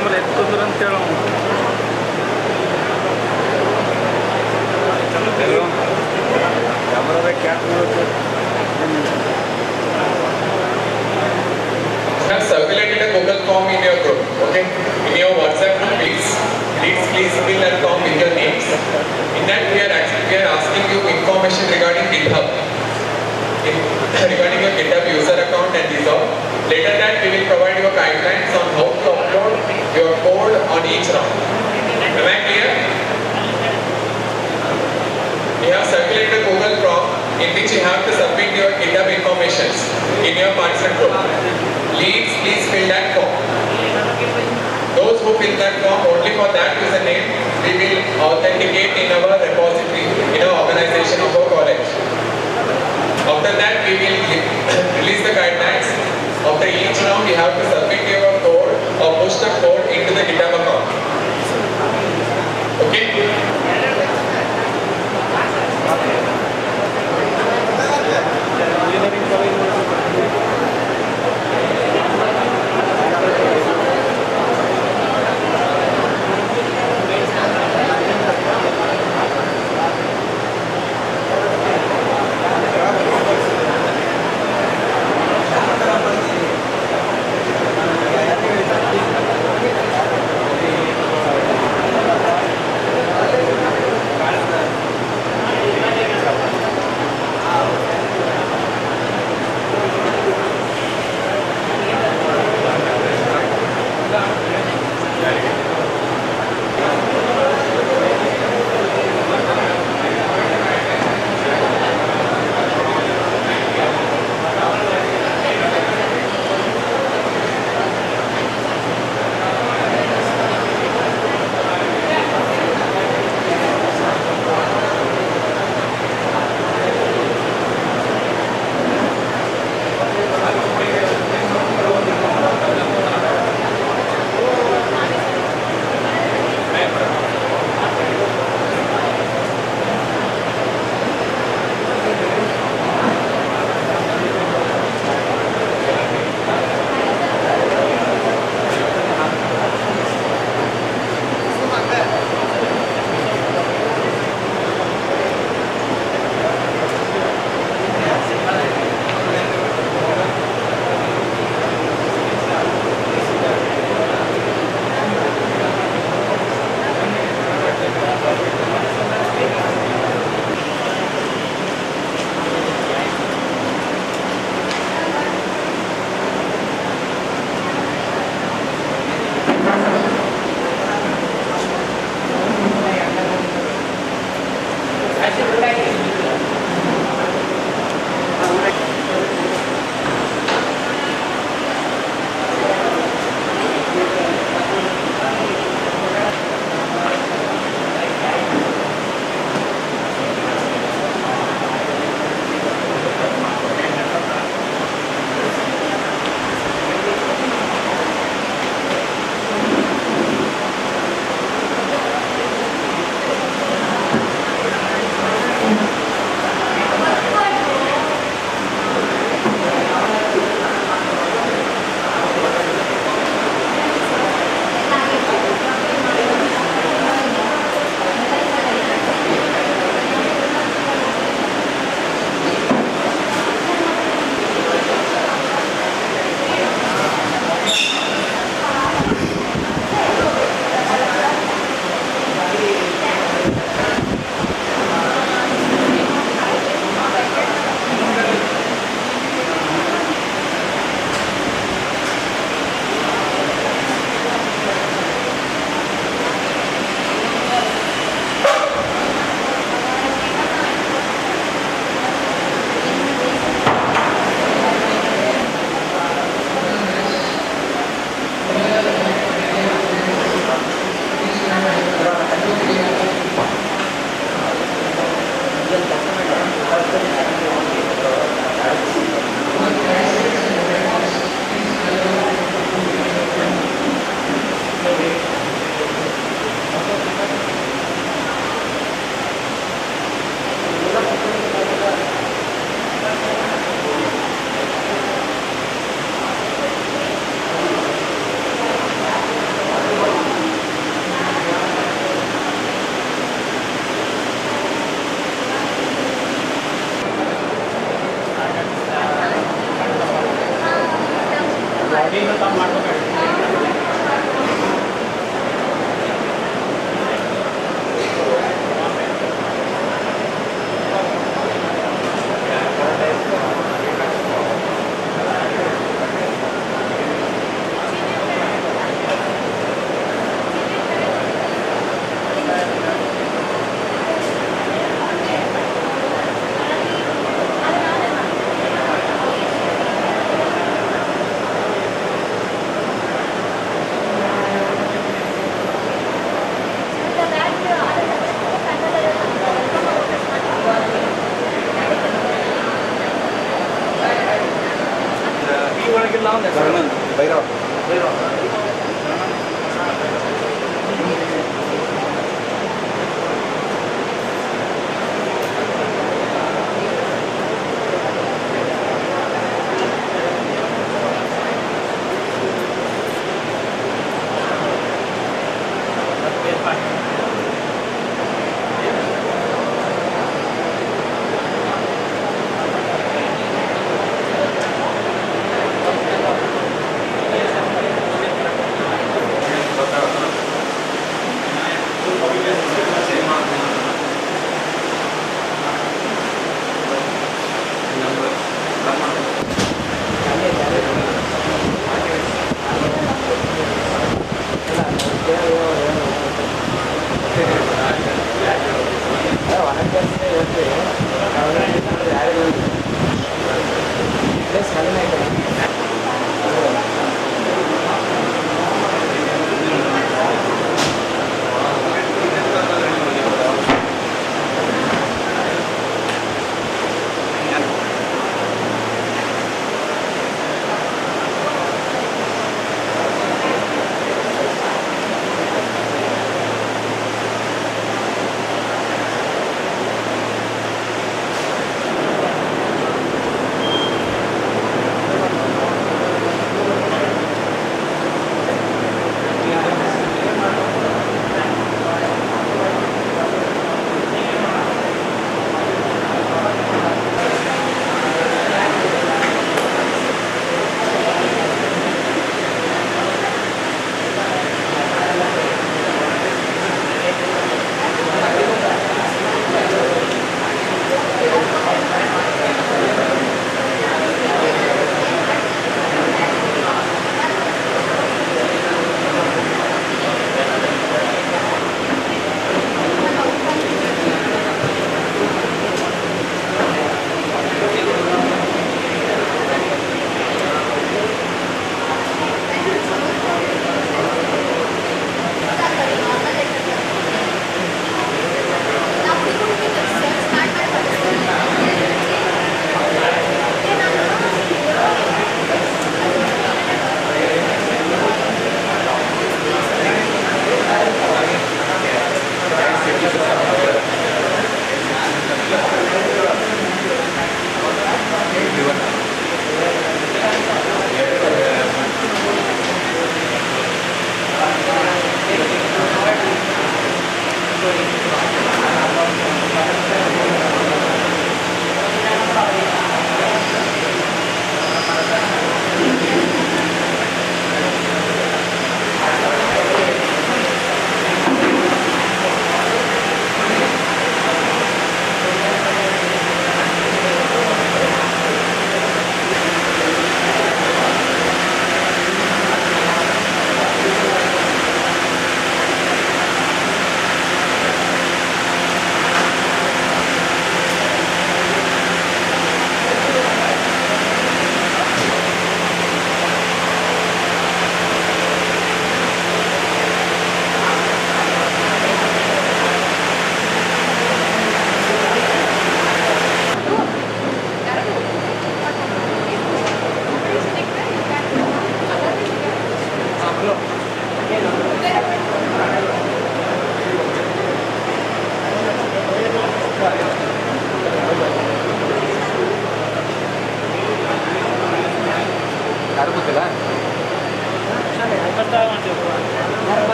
ನಮ್ಮಲ್ಲಿ ಎತ್ತಂದ್ರೆ ಅಂತೇಳಿ ಕ್ಯಾಮ್ರಾದಾಗ cap have circulated a Google form in your group, okay? In your WhatsApp group, please fill that form with your names. In that we are asking you information regarding GitHub, regarding your GitHub user account and these all. Later that we will provide you guidelines on how to upload your code on each round. Am I clear? We have circulated a Google form in which you have to submit your GitHub information in your participant group. Please fill that form. Those who fill that form, only for that username, we will authenticate in our repository, in our organization of our college. After that, we will release the guidelines. After each round, you have to submit your code or push the code into the GitHub account. Okay?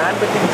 Hand between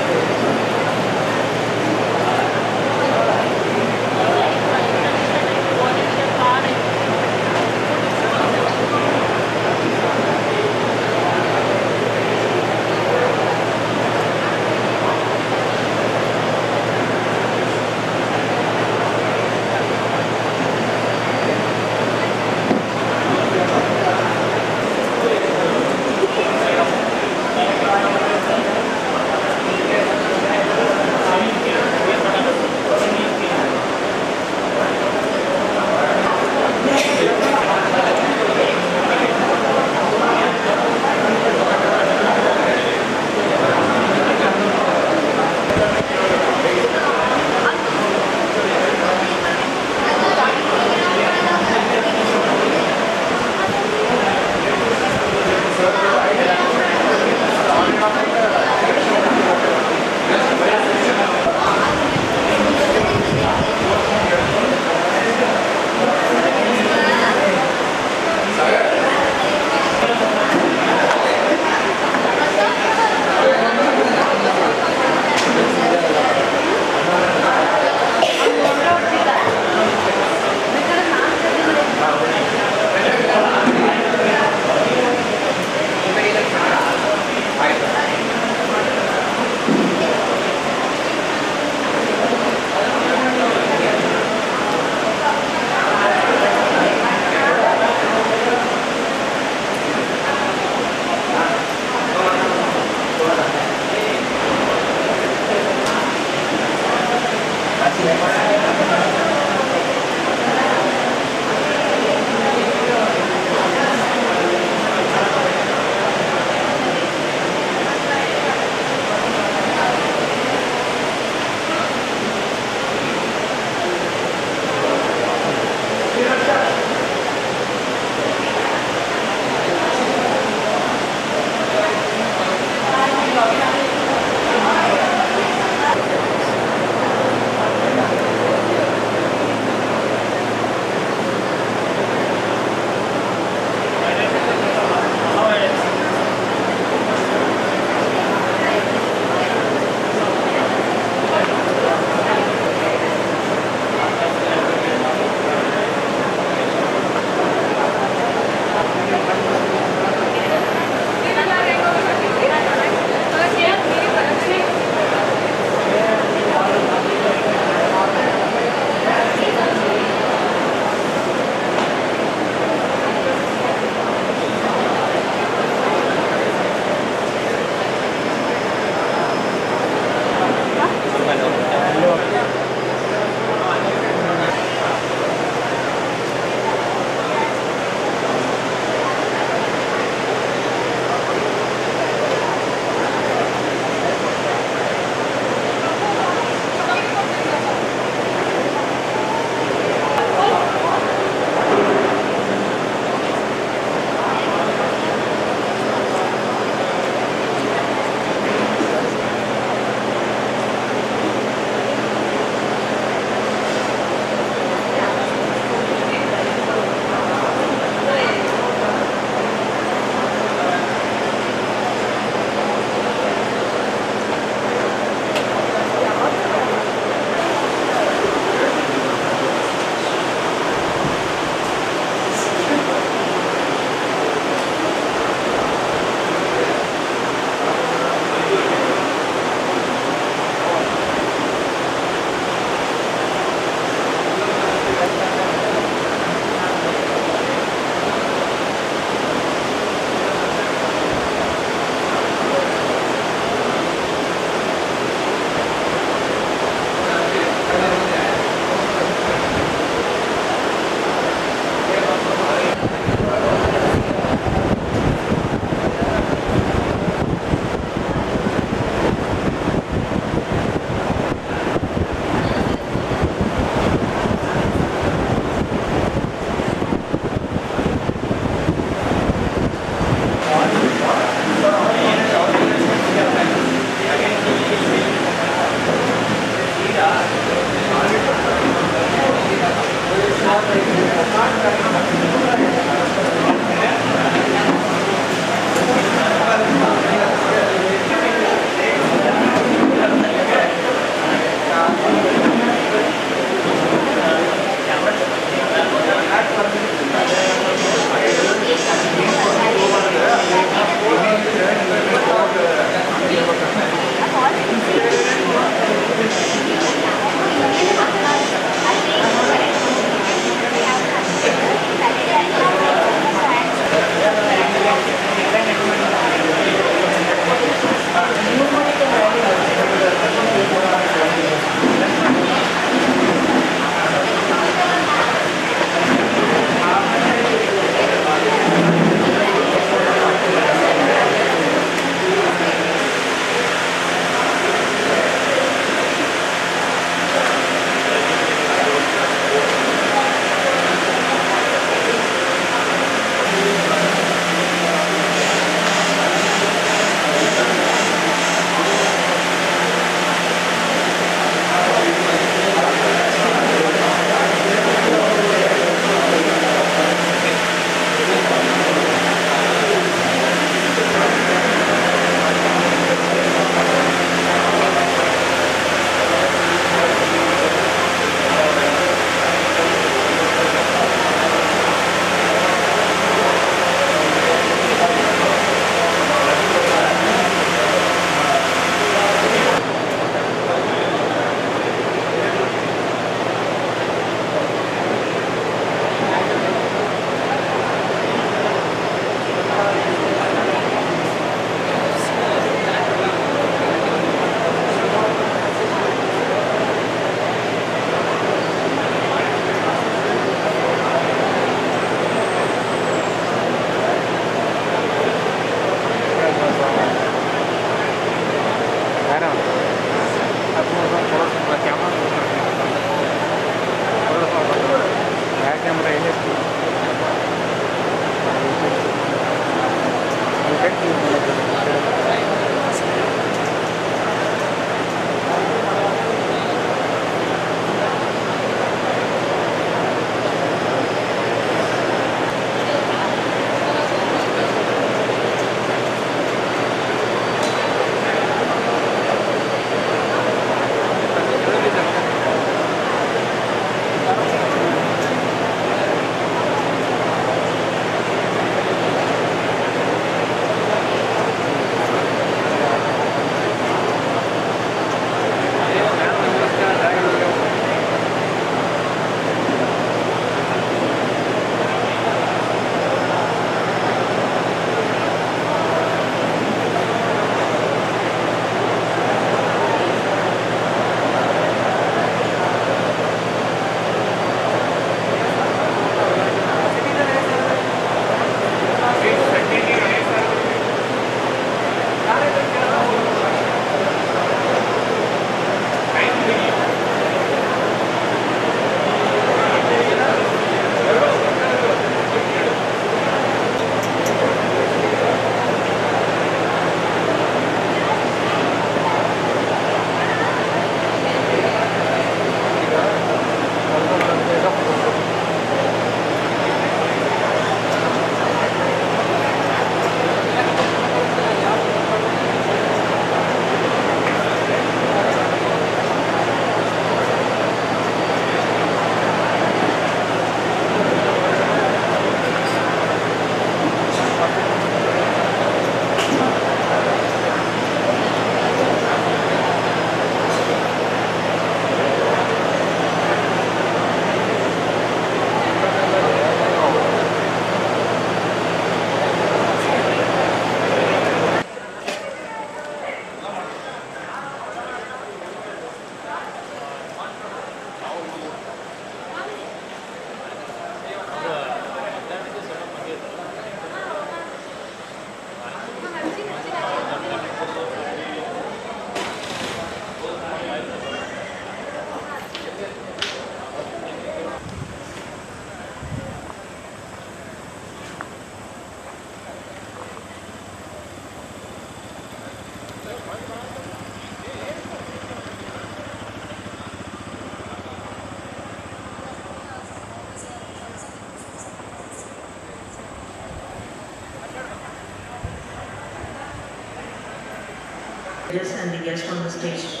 judges and the guests on the stage.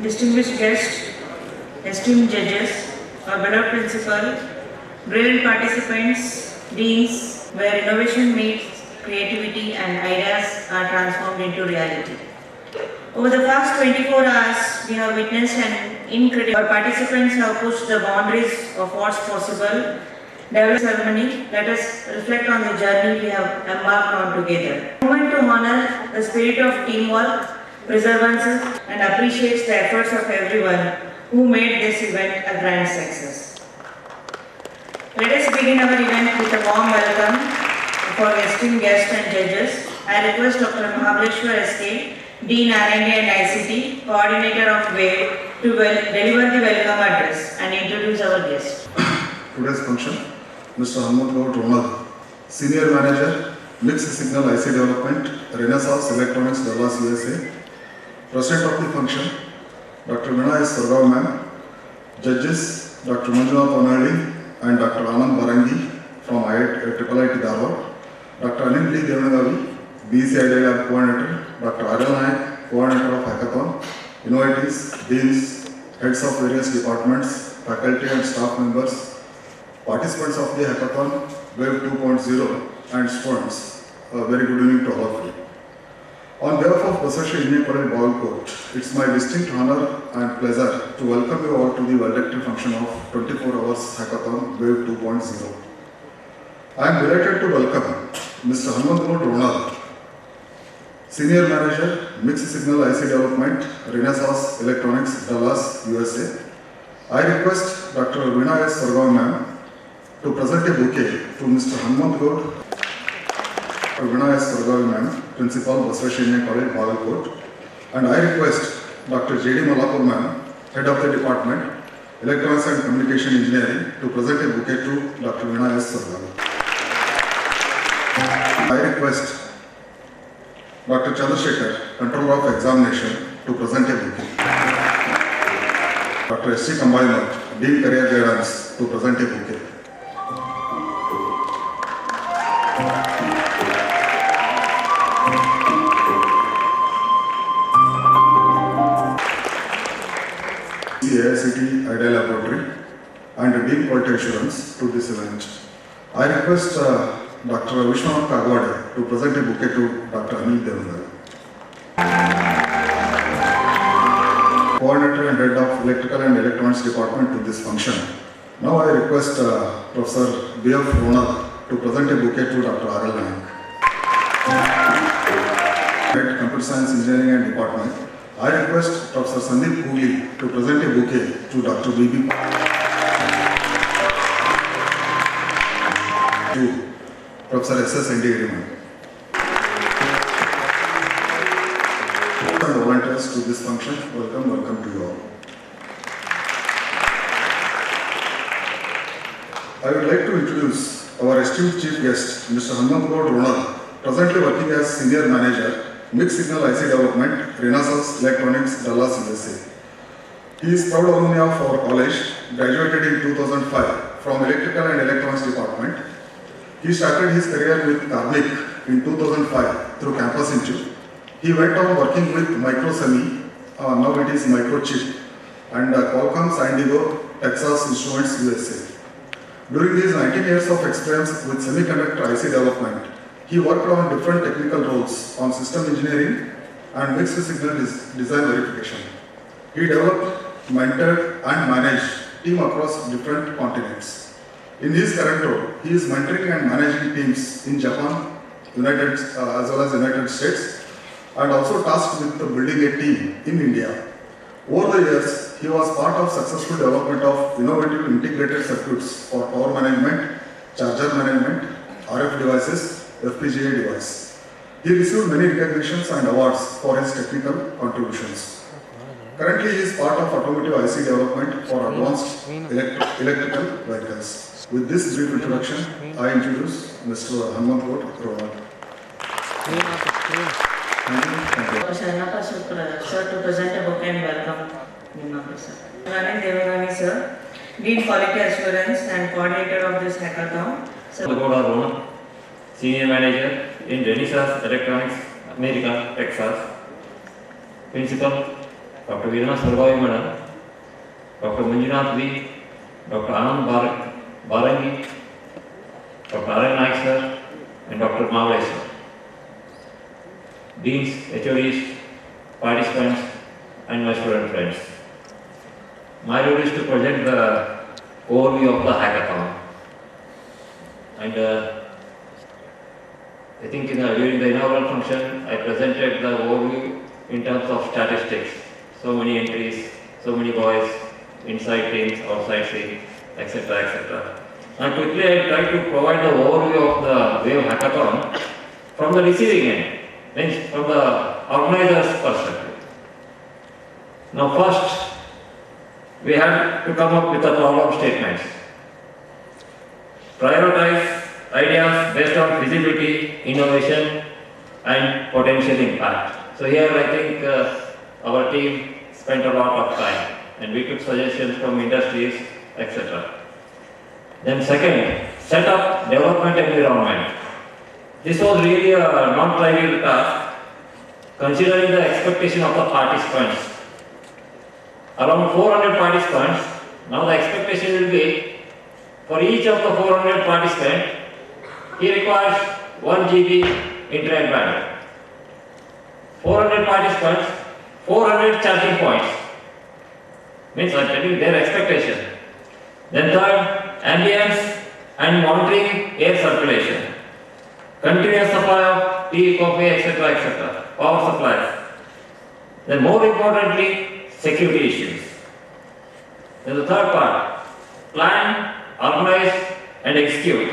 Distinguished guests, esteemed judges, our beloved principal, brilliant participants, deans, where innovation meets creativity and ideas are transformed into reality. Over the past 24 hours, we have witnessed an incredible. Our participants have pushed the boundaries of what's possible. Develop ceremony, let us reflect on the journey we have embarked on together. A moment to honor the spirit of teamwork, perseverance, and appreciates the efforts of everyone who made this event a grand success. Let us begin our event with a warm welcome for esteemed guests and judges. I request Dr. Mahabaleshwar S.K., Dean R&D and ICT, Coordinator of WAVE, to deliver the welcome address and introduce our guest. Today's function, Mr. Hanuman Ronald, Senior Manager, Mixed Signal IC Development, Renaissance Electronics, Dallas, USA. President of the function, Dr. Vinay Sargav Ma'am, Judges, Dr. Manjunath Onali and Dr. Anand Barangi from IIT Dharwad, Dr. Anil Lee Devanagavi, BCID Lab Coordinator, Dr. Arel Nayak, Coordinator of Hackathon, Innovatives, Deans, Heads of various departments, faculty and staff members, participants of the Hackathon, Wave 2.0 and students. A very good evening to all of you. On behalf of Basasha Engineering College Bawalkot, it's my distinct honor and pleasure to welcome you all to the valedictory function of 24 Hours Hackathon Wave 2.0. I am delighted to welcome Mr. Hanuman Ronald, Senior Manager, Mixed Signal IC Development, Renaissance Electronics, Dallas, USA. I request Dr. Vinay Sargav Ma'am to present a bouquet to Mr. Hanuman Vinay Sargav Ma'am, Principal, Basasha Engineering College, Bawalkot, and I request Dr. J.D. Malapur Ma'am, Head of the Department, Electronics and Communication Engineering, to present a bouquet to Dr. Vinay Sargav. I request Dr. Chandrasekhar, Controller of Examination, to present a bouquet. Dr. S.C. Kambainath, Dean Career Guidance, to present a bouquet. AICT Idea Laboratory and Deep Quality Assurance to this event. I request Dr. Vishwanath Kagwade to present a bouquet to Dr. Anil Devanagavi, Coordinator and Head of Electrical and Electronics Department, to this function. Now I request Professor B.F. Ronald to present a bouquet to Dr. Arel Nayak, Head Computer Science Engineering and Department. I request Professor Sandeep Kugli to present a bouquet to Dr. B.B. to Professor S.S. Agreement. And volunteers to this function, welcome to you all. I would like to introduce our esteemed chief guest, Mr. Hanuman Ronald, presently working as Senior Manager, Mixed Signal IC Development, Renaissance Electronics, Dallas, USA. He is proud alumni of our college, graduated in 2005 from Electrical and Electronics Department. He started his career with Karnik in 2005 through Campus Institute. He went on working with Microsemi, now it is Microchip, and Qualcomm San Diego, Texas Instruments, USA. During these 19 years of experience with semiconductor IC development, he worked on different technical roles on system engineering and mixed signal design verification. He developed, mentored and managed teams across different continents. In his current role, he is mentoring and managing teams in Japan, as well as United States, and also tasked with building a team in India. Over the years, he was part of successful development of innovative integrated circuits for power management, charger management, RF devices, FPGA device. He received many recognitions and awards for his technical contributions. Currently, he is part of automotive IC development for advanced electrical vehicles. With this brief introduction, I introduce Mr. Hanuman Ronald. Thank you. Sharnaka sir to present a book and welcome Nimaki sir. Naren Devagani sir, Dean Quality Assurance and coordinator of this hackathon. Sir, Senior Manager in Renaissance Electronics, America, Texas. Principal Dr. Veena Sarvavi Madam, Dr. Manjunath V, Dr. Anand Barangi, Dr. Arun Naik sir, and Dr. Mavle sir. Deans, HODs, participants, and my student friends. My role is to present the overview of the hackathon. And I think during the inaugural function, I presented the overview in terms of statistics. So many entries, so many boys, inside teams, outside teams, etc. etc. And quickly I try to provide the overview of the Wave Hackathon from the receiving end, means from the organizer's perspective. Now first, we had to come up with the problem statements. Prioritize ideas based on feasibility, innovation, and potential impact. So here I think our team spent a lot of time and we took suggestions from industries, etc. Then second, set up development environment. This was really a non-trivial task considering the expectation of the participants. Around 400 participants, now the expectation will be for each of the 400 participants, he requires 1 GB internet bandwidth. 400 participants, 400 charging points. Means I'm telling their expectation. Then third, ambience and monitoring air circulation. Continuous supply of tea, coffee, etc. etc. Power supplies. Then more importantly, security issues. Then the third part, plan, organize and execute.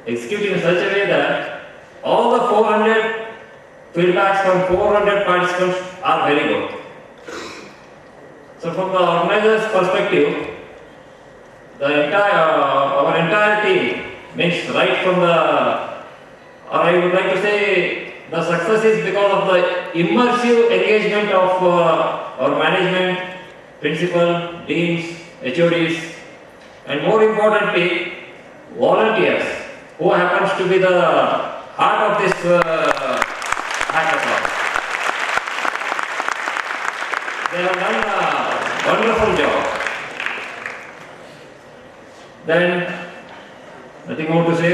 Execute in such a way that all the 400 feedbacks from 400 participants are very good. So from the organizer's perspective, our entire team means right from or I would like to say the success is because of the immersive engagement of our management, principal, deans, HODs, and more importantly, volunteers who happens to be the heart of this hackathon. They have done a wonderful job. Then, nothing more to say.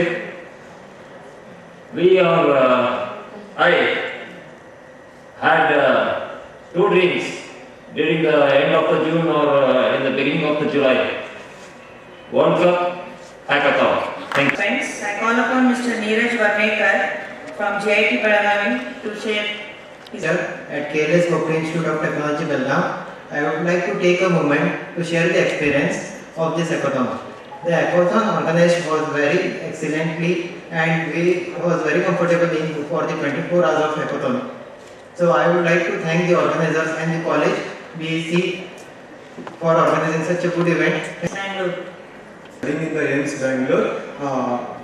I had 2 drinks during the end of the June or in the beginning of the July. World Cup Hackathon. Thank you. Friends, I call upon Mr. Neeraj Varnekar from JIT Belagavi to share his... At KLS Gopal Institute of Technology, Belgaum, I would like to take a moment to share the experience of this hackathon. The hackathon organized was very excellently and we was very comfortable for the 24 hours of hackathon. So I would like to thank the organizers and the college BEC for organizing such a good event. In the AIMS Bangalore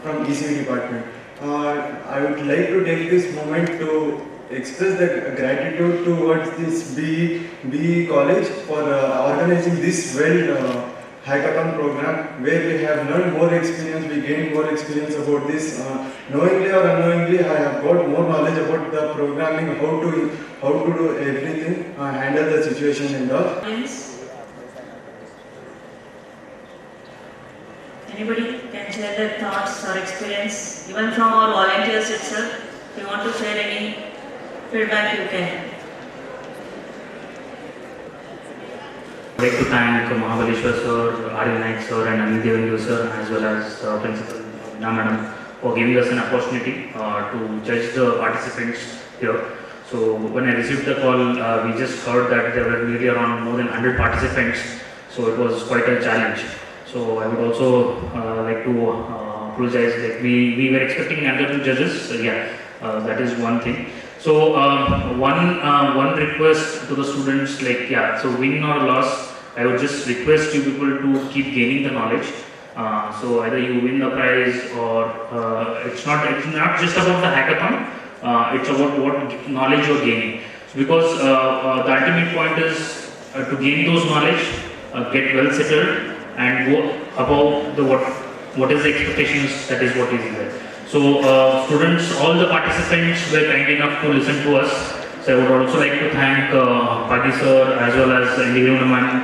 from ECU department. I would like to take this moment to express the gratitude towards this BE college for organizing this hackathon program where we have learned more experience, we gained more experience about this. Knowingly or unknowingly, I have got more knowledge about the programming, how to do everything, handle the situation and all. Anybody can share their thoughts or experience, even from our volunteers itself. If you want to share any feedback, you can. I'd like to thank Mahabaleshwar sir, Arun Naik sir and Anil Devanyu sir as well as Principal Veena Madam for giving us an opportunity to judge the participants here. So when I received the call, we just heard that there were nearly around more than 100 participants, so it was quite a challenge. So I would also like to apologize that we were expecting another 2 judges, that is one thing. So one request to the students, like, yeah, so win or loss, I would just request you people to keep gaining the knowledge. So either you win the prize or it's not just about the hackathon. It's about what knowledge you're gaining. Because the ultimate point is to gain those knowledge, get well settled, and go above the what is the expectations. That is what is there. So students, all the participants were kind enough to listen to us. So I would also like to thank Padi sir as well as Individual Man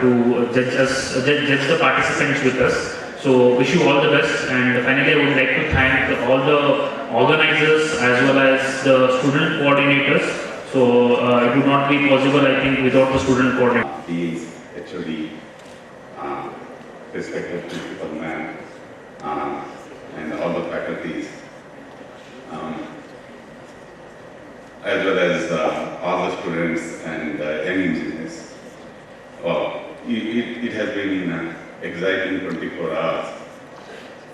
to judge the participants with us. So wish you all the best, and finally I would like to thank all the organizers as well as the student coordinators. So it would not be possible, I think, without the student coordinators. Deans, HOD, respected principal man, and all the faculties, as well as all the students and young engineers. Well, it has been exciting 24 hours.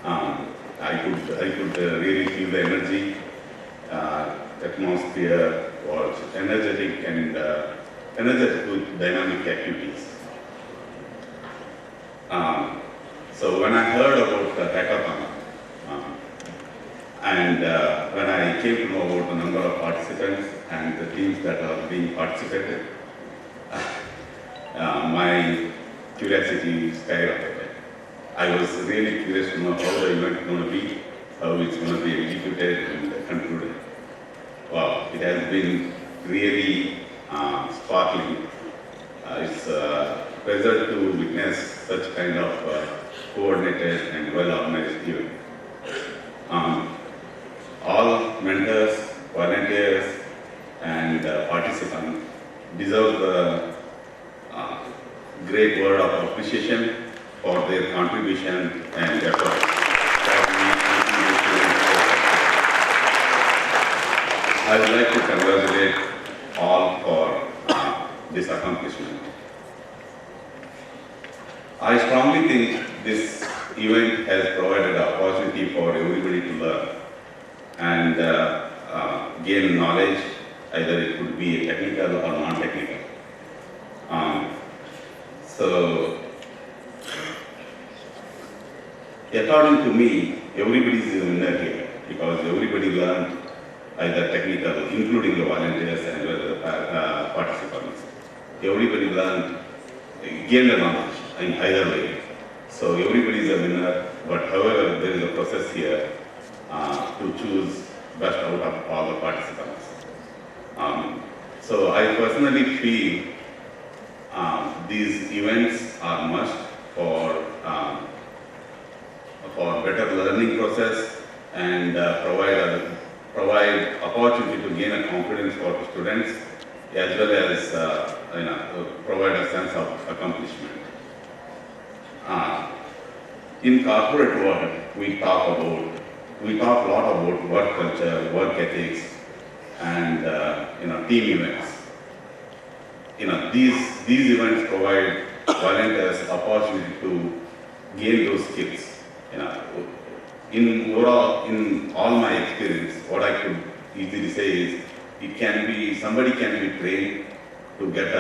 I could really feel the energy. Atmosphere was energetic and energetic with dynamic activities. So when I heard about the hackathon, and when I came to know about the number of participants and the teams that are being participated, my curiosity skyrocketed. I was really curious to know how the event is going to be, how it's going to be executed and concluded. Wow, it has been really sparkling. It's a pleasure to witness such kind of coordinated and well-organized event. All mentors, volunteers, and participants deserve the great word of appreciation for their contribution and effort. I would like to congratulate all for this accomplishment. I strongly think this event has provided an opportunity for everybody to learn and gain knowledge, either it could be technical or non-technical. So, according to me, everybody is a winner here because everybody learned either technical, including the volunteers and the participants. Everybody learned, gained the knowledge in either way. So everybody is a winner, but however, there is a process here to choose best out of all the participants. So I personally feel these events are must for better learning process and provide opportunity to gain a confidence for the students as well as provide a sense of accomplishment. In corporate world, we talk a lot about work culture, work ethics, and team events. These events provide volunteers opportunity to gain those skills. In all my experience, what I could easily say is, somebody can be trained to get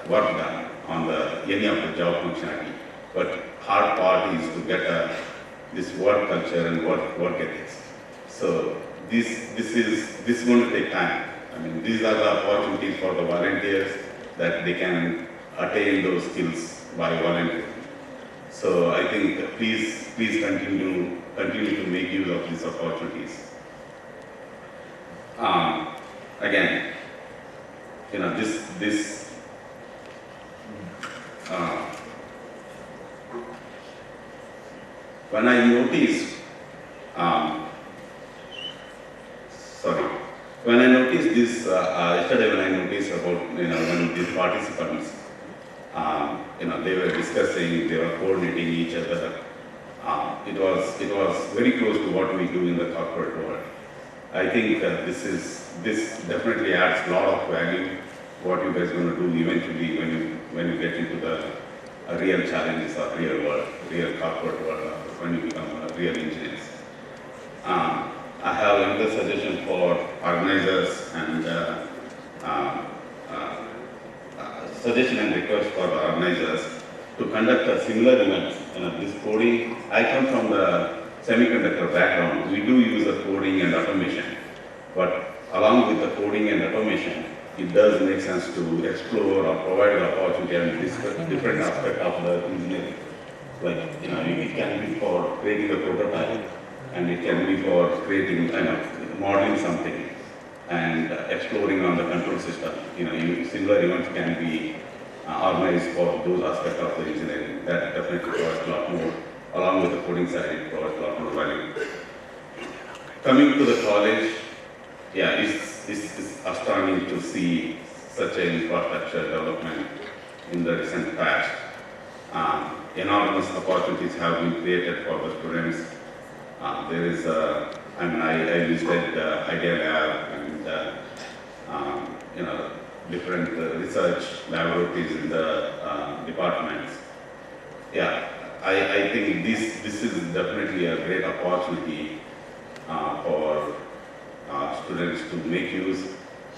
work done on any of the job functionality, but hard part is to get this work culture and work ethics. So this is going to take time. I mean, these are the opportunities for the volunteers that they can attain those skills by volunteering. So I think please continue to make use of these opportunities. Again, this when I noticed, this yesterday, when I noticed about when these participants, they were discussing, they were coordinating each other. It was very close to what we do in the corporate world. I think this definitely adds a lot of value. What you guys are going to do eventually when you get into the real challenges of real world, real corporate world, when you become real engineers. I have another suggestion for organizing organizers and suggestion and request for the organizers to conduct a similar event. This coding, I come from the semiconductor background. We do use the coding and automation, but along with the coding and automation, it does make sense to explore or provide the opportunity and discuss different aspects of the engineering. Like, it can be for creating a prototype, and it can be for creating, modeling something, and exploring on the control system. Similar events can be organized for those aspects of the engineering. That definitely provides a lot more. Along with the coding side, it provides a lot more value. Coming to the college, it's astounding to see such an infrastructure development in the recent past. Enormous opportunities have been created for the students. There is I visited Idea Lab and different research laboratories in the departments. I think this is definitely a great opportunity for students to make use,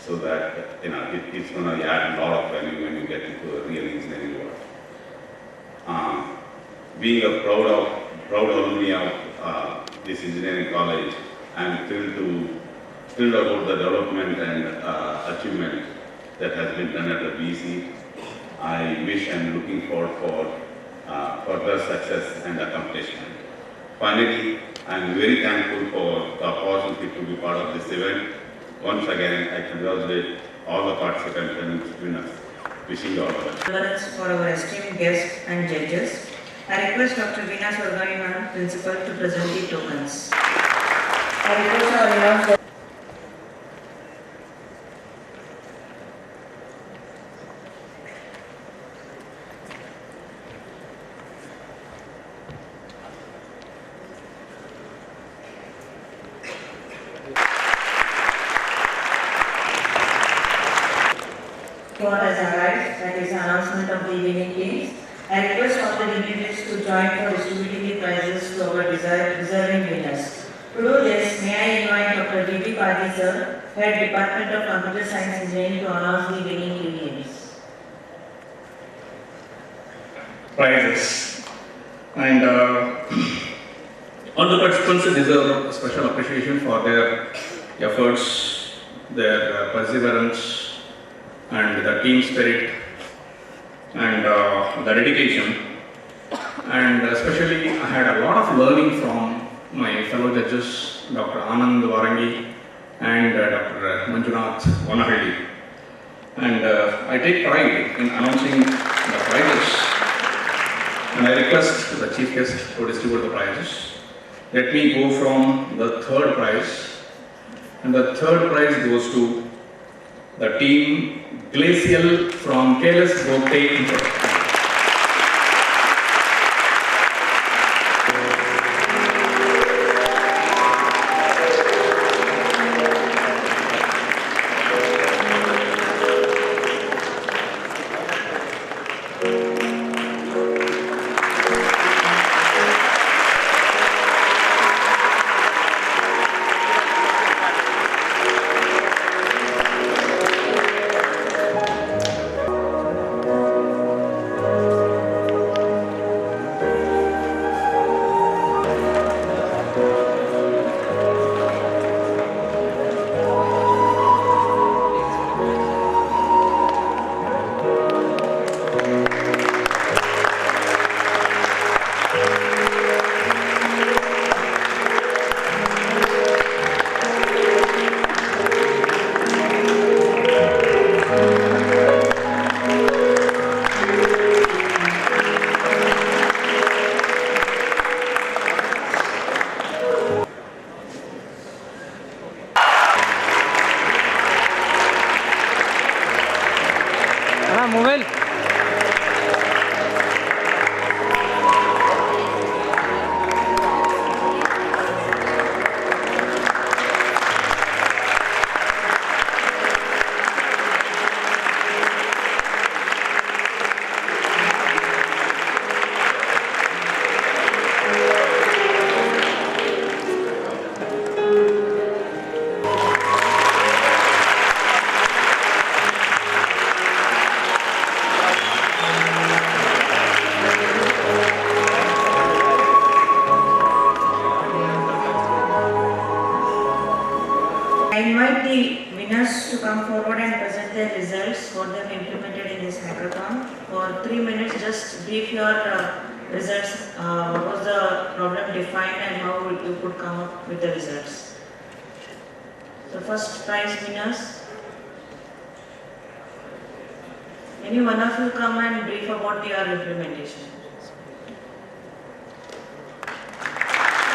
so that it's going to add a lot of value when you get into a real engineering world. Being a proud alumni of this engineering college, I'm thrilled about the development and achievement that has been done at the BC. I wish and looking forward for further success and accomplishment. Finally, I'm very thankful for the opportunity to be part of this event. Once again, I congratulate all the participants and winners. Wishing you all the best. Reverence for our esteemed guests and judges. I request Dr. Veena Sorgani Madam, Principal, to present the tokens. I request our renowned what has arrived, that is the announcement of the winning teams. I request all the dignitaries to join for distributing the prizes to our deserving winners. To do this, may I invite Dr. D.B. Padi sir, Head Department of Computer Science Engineering, to announce the winning teams. Prizes. And all the participants deserve a special appreciation for their efforts, their perseverance, and the team spirit, and the dedication. And especially I had a lot of learning from my fellow judges, Dr. Anand Varangi and Dr. Manjunath Vanahalli. And I take pride in announcing the prizes, and I request the chief guest to distribute the prizes. Let me go from the third prize, and the third prize goes to the team Glacial from KLS Gopte. hackathon. For 3 minutes, just brief your results. What was the problem defined and how you could come up with the results. So first prize winners. Any one of you come and brief about your implementation.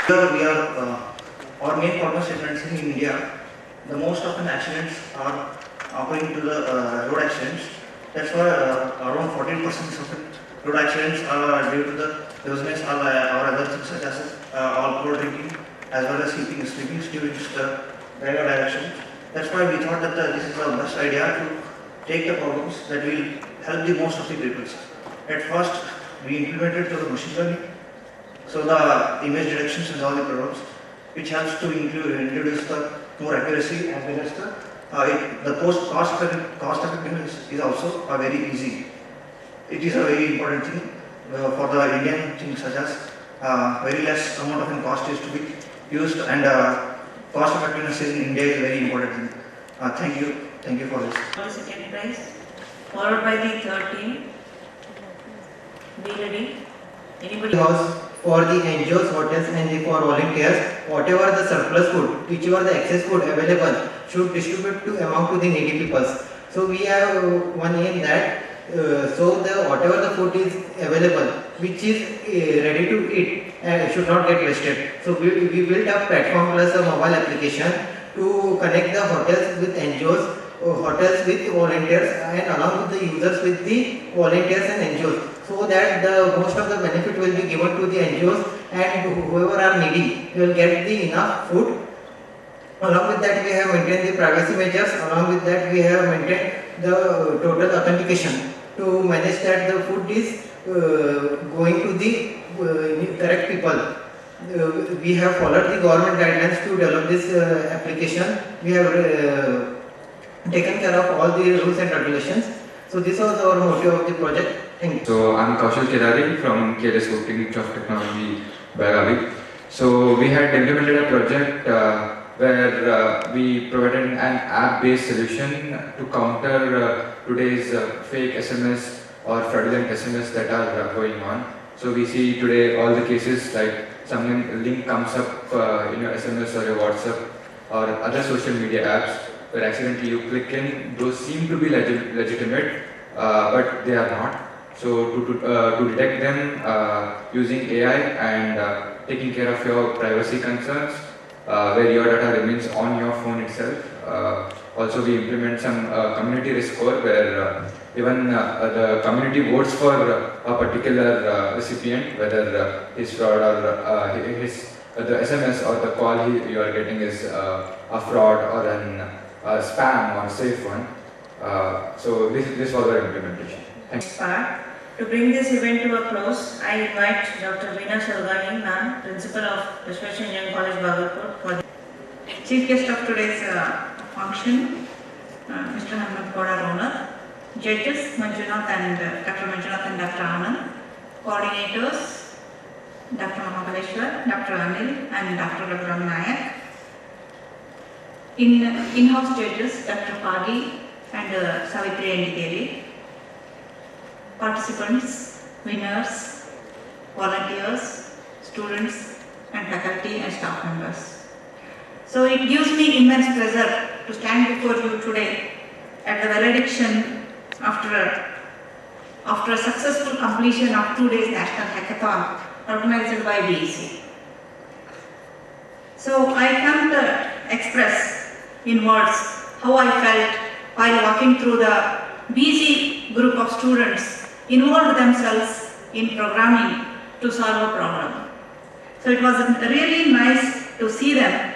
Here we are our main problem statements in India. The most often accidents are occurring to the road accidents. That's why around 14% of the road accidents are due to the laziness or other things such as alcohol drinking as well as sleeping during the driver direction. That's why we thought that this is the best idea to take the problems that will help the most of the people. At first, we implemented the machine learning, so the image detections and all the problems, which helps to introduce the more accuracy as well as the cost effectiveness is also very easy. It is a very important thing for the Indian things such as very less amount of cost is to be used, and cost effectiveness in India is a very important thing. Thank you for this. The second prize, followed by the third team. Be ready. Anybody? Because for the NGOs, hotels and for volunteers, whatever the surplus food, whichever the excess food available, should distribute to among to the needy peoples. So we have one aim that whatever the food is available, which is ready to eat, should not get wasted. So we built a platform plus a mobile application to connect the hotels with NGOs, hotels with volunteers, and along with the users with the volunteers and NGOs, so that the most of the benefit will be given to the NGOs, and whoever are needy will get the enough food. Along with that, we have maintained the privacy measures. Along with that, we have maintained the total authentication to manage that the food is going to the correct people. We have followed the government guidelines to develop this application. We have taken care of all the rules and regulations. So this was our motive of the project. Thank you. So I'm Kaushal Kedari from KLS Institute of Technology, Belgavi. So we had implemented a project where we provided an app-based solution to counter today's fake SMS or fraudulent SMS that are going on. So we see today all the cases like some link comes up in your SMS or your WhatsApp or other social media apps where accidentally you click in. Those seem to be legitimate, but they are not. So to detect them using AI and taking care of your privacy concerns, where your data remains on your phone itself. Also, we implement some community risk score where even the community votes for a particular recipient, whether his fraud or the SMS or the call you are getting is a fraud or a spam or safe one. So this was our implementation. Thanks. To bring this event to a close, I invite Dr. Veena Shalgani, ma'am, Principal of Residential Engineering College, Bhagalpur, for the chief guest of today's function, Mr. Hamad Koda Ronak, judges Manjunath and Dr. Manjunath and Dr. Anand, coordinators Dr. Mahabaleshwar, Dr. Anil and Dr. Raghuram Nayak, in-house judges Dr. Pagi and Savitri Endikeli, participants, winners, volunteers, students and faculty and staff members. So it gives me immense pleasure to stand before you today at the valediction after a successful completion of 2 days national hackathon organized by BEC. So I can't express in words how I felt while walking through the BEC group of students involved themselves in programming to solve a problem. So it was really nice to see them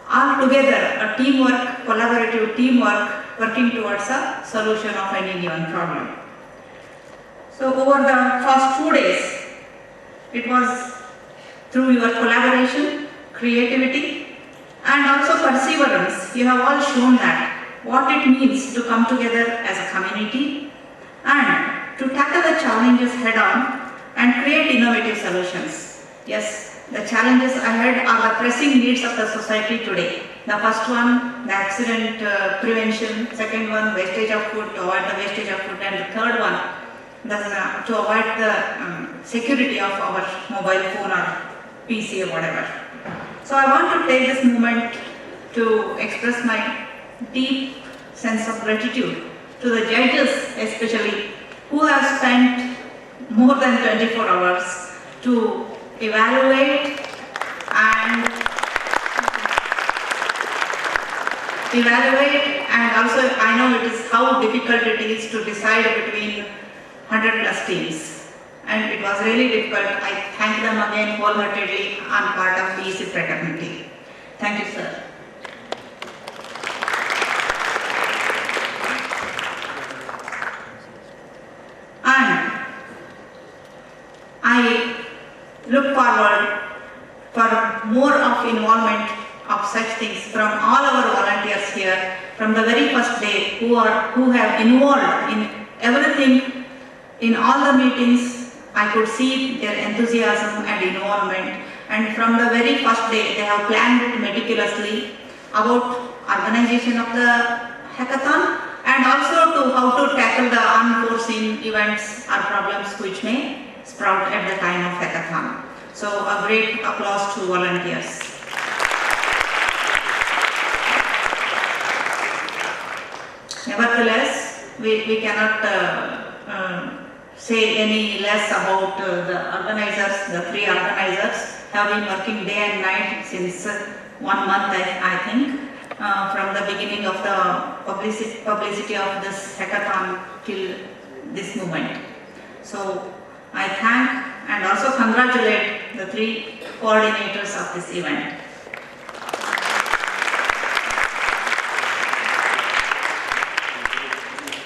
all together, a teamwork, collaborative teamwork, working towards a solution of any given problem. So over the first 2 days, it was through your collaboration, creativity and also perseverance, you have all shown that what it means to come together as a community and to tackle the challenges head on and create innovative solutions. Yes, the challenges ahead are the pressing needs of the society today. The first one, the accident prevention. Second one, wastage of food, to avoid the wastage of food. And the third one, to avoid the security of our mobile phone or PC or whatever. So I want to take this moment to express my deep sense of gratitude to the judges especially, who have spent more than 24 hours to evaluate and also I know it is how difficult it is to decide between 100 plus teams, and it was really difficult. I thank them again wholeheartedly on part of the EC fraternity. Thank you, sir. And I look forward for more of involvement of such things from all our volunteers here from the very first day who have involved in everything, in all the meetings. I could see their enthusiasm and involvement, and from the very first day they have planned it meticulously about organization of the hackathon and also to how to tackle the unforeseen events or problems which may sprout at the time of hackathon. So a great applause to volunteers. Nevertheless, we cannot say any less about the organizers. The three organizers have been working day and night since 1 month, I think, from the beginning of the publicity of this hackathon till this moment. So I thank and also congratulate the three coordinators of this event.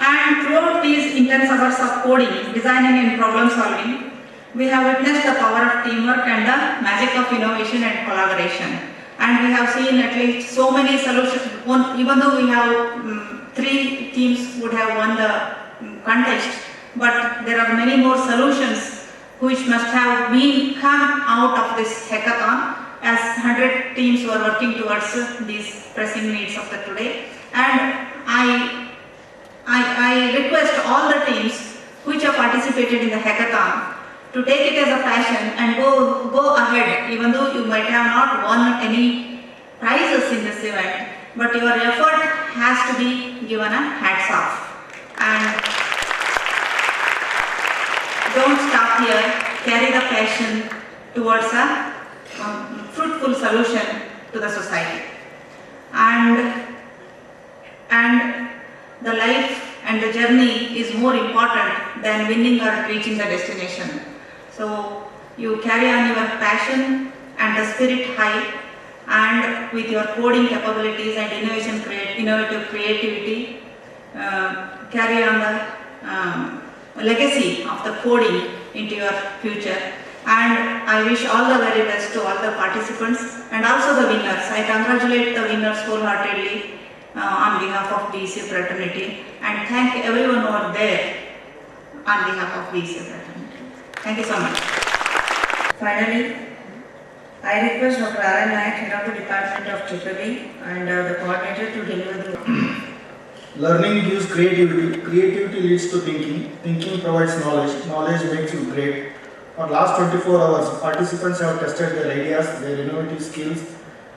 And throughout these intense hours of coding, designing and problem solving, we have witnessed the power of teamwork and the magic of innovation and collaboration. And we have seen at least so many solutions. Even though we have 3 teams would have won the contest, but there are many more solutions which must have come out of this hackathon, as 100 teams were working towards these pressing needs of the today. And I request all the teams which have participated in the hackathon to take it as a passion and go ahead, even though you might have not won any prizes in this event, but your effort has to be given a hats off. And don't stop here, carry the passion towards a fruitful solution to the society. And the life and the journey is more important than winning or reaching the destination. So you carry on your passion and the spirit high, and with your coding capabilities and innovative creativity, carry on the legacy of the coding into your future. And I wish all the very best to all the participants and also the winners. I congratulate the winners wholeheartedly on behalf of BC fraternity, and thank everyone over there on behalf of BC fraternity. Thank you so much. Finally, I request Dr. R.N. Nayak, Head of the Department of Technology, and the coordinator to deliver the Learning gives creativity, creativity leads to thinking, thinking provides knowledge, knowledge makes you great. For last 24 hours, participants have tested their ideas, their innovative skills,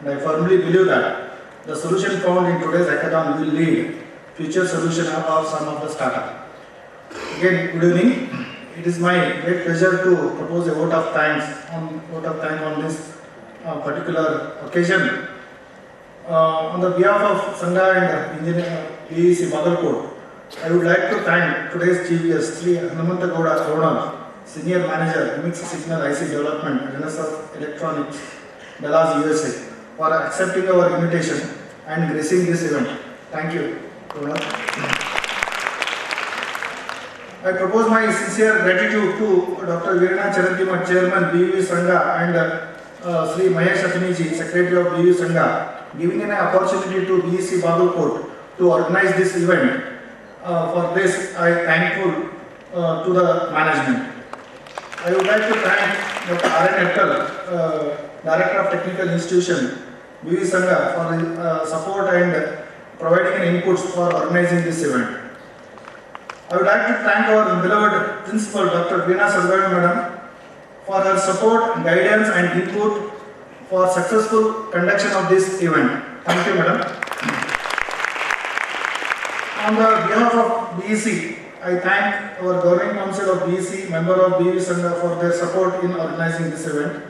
and I firmly believe that the solution found in today's hackathon will lead future solution of some of the startup. Again, good evening. It is my great pleasure to propose a vote of thanks on this particular occasion. On the behalf of Sangha and Engineer PEC Bagalkot, I would like to thank today's chief guest, Sri Hanumanta Gowda Ronald, Senior Manager, Mixed Signal IC Development, Renaissance Electronics, Dallas, USA, for accepting our invitation and gracing this event. Thank you, Ronald. I propose my sincere gratitude to Dr. Veerna Charantima, Chairman, BV Sangha, and Sri Mahesh Athiniji, Secretary of BV Sangha, giving an opportunity to BEC Bagalkot to organize this event. For this, I am thankful to the management. I would like to thank Dr. R.N. Ettal, Director of Technical Institution, BV Sangha for support and providing inputs for organizing this event. I would like to thank our beloved Principal Dr. Veena Sargami Madam for her support, guidance and input for successful conduction of this event. Thank you, Madam. On the behalf of BEC, I thank our Governing Council of BEC, member of BV Sangha for their support in organizing this event.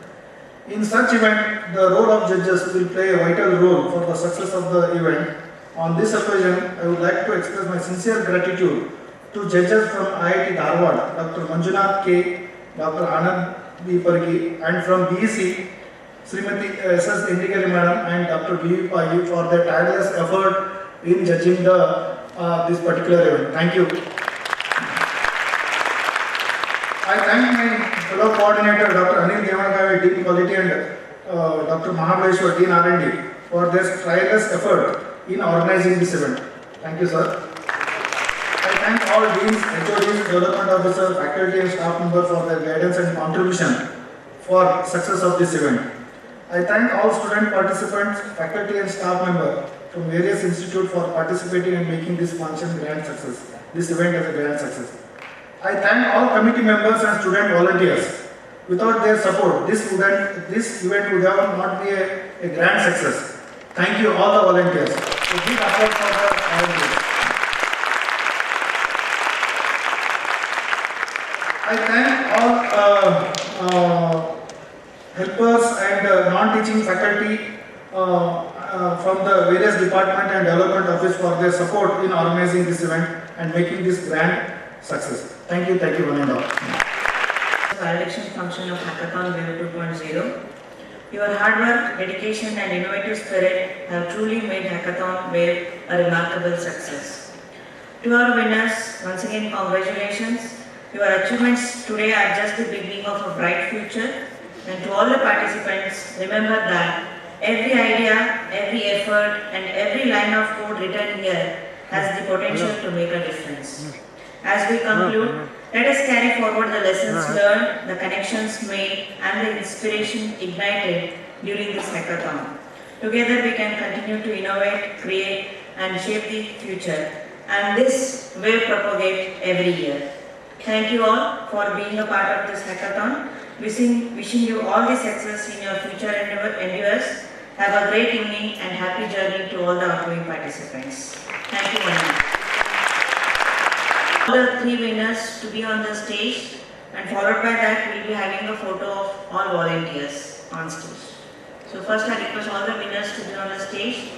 In such event, the role of judges will play a vital role for the success of the event. On this occasion, I would like to express my sincere gratitude to judges from IIT Dharwad, Dr. Manjunath K, Dr. Anand B. Pargi, and from BEC, Srimati S.S. Indikari Madam and Dr. B. Pagi for their tireless effort in judging this particular event. Thank you. I thank my fellow coordinator, Dr. Anil Devanagavi, Dean Quality, and Dr. Mahabaleshwar, Dean R&D, for their tireless effort in organizing this event. Thank you, sir. I thank all deans, HODs, development officers, faculty and staff members for their guidance and contribution for success of this event. I thank all student participants, faculty and staff members from various institutes for participating and making this function grand success. This event as a grand success. I thank all committee members and student volunteers. Without their support, this event would have not be a grand success. Thank you all the volunteers. A big applause for the volunteers. I thank all helpers and non-teaching faculty from the various department and development office for their support in organizing this event and making this grand success. Thank you, one and all. Validation function of Hackathon Wave 2.0. Your hard work, dedication and innovative spirit have truly made Hackathon Wave a remarkable success. To our winners, once again congratulations. Your achievements today are just the beginning of a bright future. And to all the participants, remember that every idea, every effort and every line of code written here has the potential to make a difference. As we conclude, let us carry forward the lessons learned, the connections made and the inspiration ignited during this hackathon. Together we can continue to innovate, create and shape the future, and this will propagate every year. Thank you all for being a part of this hackathon. Wishing you all the success in your future endeavors. Have a great evening and happy journey to all the outgoing participants. Thank you very much. All the three winners to be on the stage, and followed by that we'll be having a photo of all volunteers on stage. So first I request all the winners to be on the stage.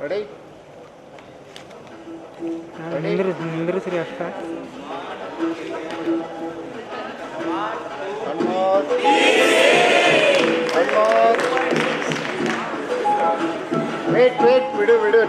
Ready? One more. Wait, video.